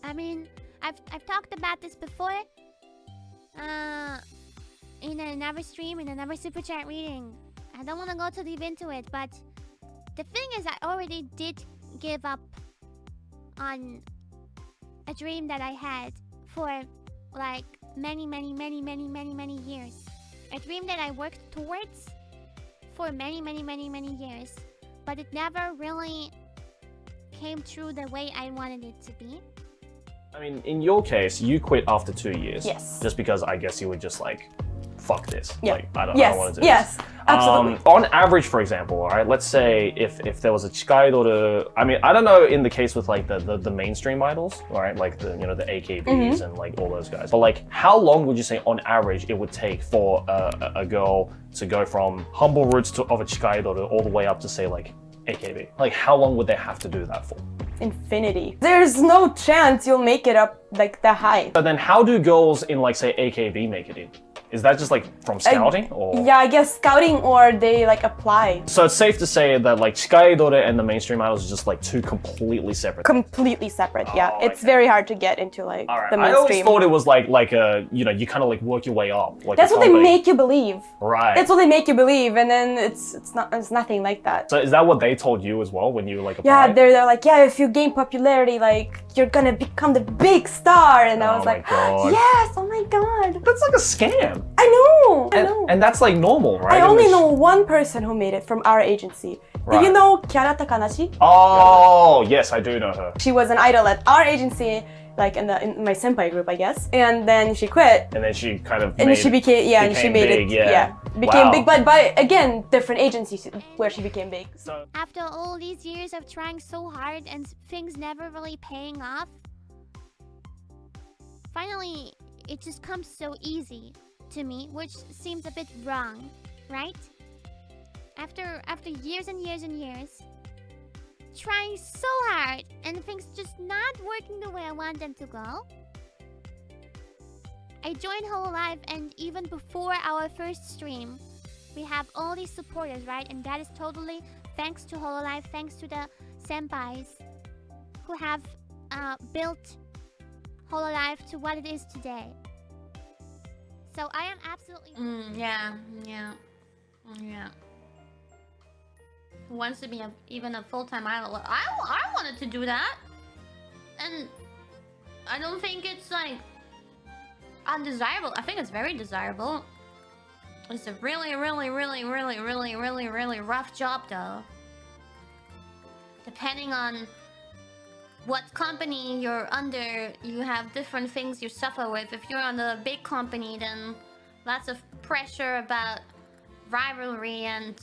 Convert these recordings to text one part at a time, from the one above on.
I mean, I've talked about this before. In another stream, in another super chat reading. I don't want to go too deep into it, but the thing is, I already did give up on a dream that I had for like many years. A dream that I worked towards for many years, but it never really came true the way I wanted it to be. I mean, in your case, you quit after 2 years. Yes. Just because I guess you were just like, fuck this. Yeah. Like, I don't want to do yes, this. absolutely. On average, for example, all right, let's say if there was a Chikaidoru, I mean, I don't know in the case with like the mainstream idols, all right, like the the AKBs and like all those guys. But like, how long would you say on average it would take for a girl to go from humble roots of a Chikaidoru all the way up to say like AKB? Like, how long would they have to do that for? Infinity. There's no chance you'll make it up like that high. But then how do girls in like say AKB make it in? Is that just like from scouting or? Yeah, I guess scouting or they like apply. So it's safe to say that like Chikaidoru and the mainstream idols are just like two completely separate. Completely separate, yeah. Oh, It's okay. very hard to get into like the I always mainstream. thought it was like a you kind of like work your way up. Like That's a what they company. make you believe. Right. That's what they make you believe, and then it's nothing like that. So is that what they told you as well when you like applied? Yeah, they're like, yeah, if you gain popularity, like you're gonna become the big star, and I was like, God. yes, oh my god. That's like a scam. I know. And that's like normal, right? I only know one person who made it from our agency. Right. Do you know Kiara Takanashi? Oh yes, I do know her. She was an idol at our agency, like in my senpai group, I guess. And then she quit. And then she kind of And she became big, yeah. Became big, but by again different agencies where she became big. So After all these years of trying so hard and things never really paying off, finally it just comes so easy to me, which seems a bit wrong, right? After years and years trying so hard and things just not working the way I want them to go, I joined hololive, and even before our first stream, we have all these supporters, right? And that is totally thanks to hololive, thanks to the senpais who have built hololive to what it is today. So I am absolutely Yeah. Who wants to be even a full-time idol? I wanted to do that, and I don't think it's like undesirable. I think it's very desirable. It's a really rough job though. Depending on what company you're under, you have different things you suffer with. If you're on a big company, then lots of pressure about rivalry, and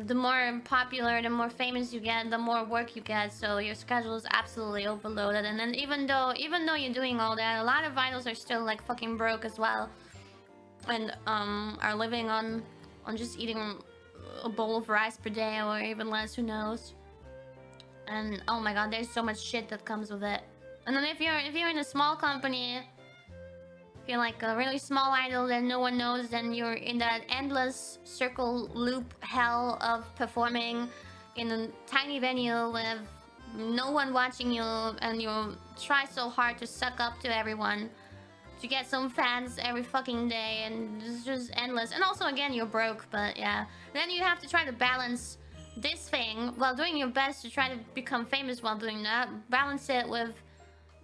the more popular, the more famous you get, the more work you get, so your schedule is absolutely overloaded. And then even though you're doing all that, a lot of idols are still like fucking broke as well, and are living on just eating a bowl of rice per day, or even less, who knows. And oh my god, there's so much shit that comes with it. And then if you're in a small company, if you're like a really small idol that no one knows, then you're in that endless circle loop hell of performing in a tiny venue with no one watching you, and you try so hard to suck up to everyone to get some fans every fucking day, and it's just endless. And also again, you're broke, but yeah. Then you have to try to balance this thing while doing your best to try to become famous while doing that. Balance it with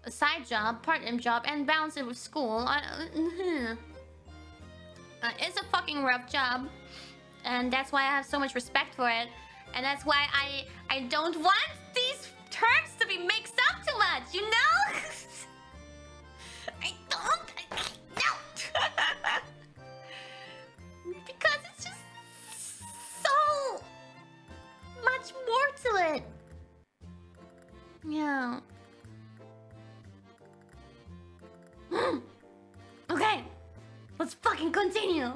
a side job, part-time job, and balance it with school. It's a fucking rough job, and that's why I have so much respect for it, and that's why I don't want these terms to be mixed up too much, you know? I don't. Because it's just so much more to it. Yeah. Okay. Let's fucking continue.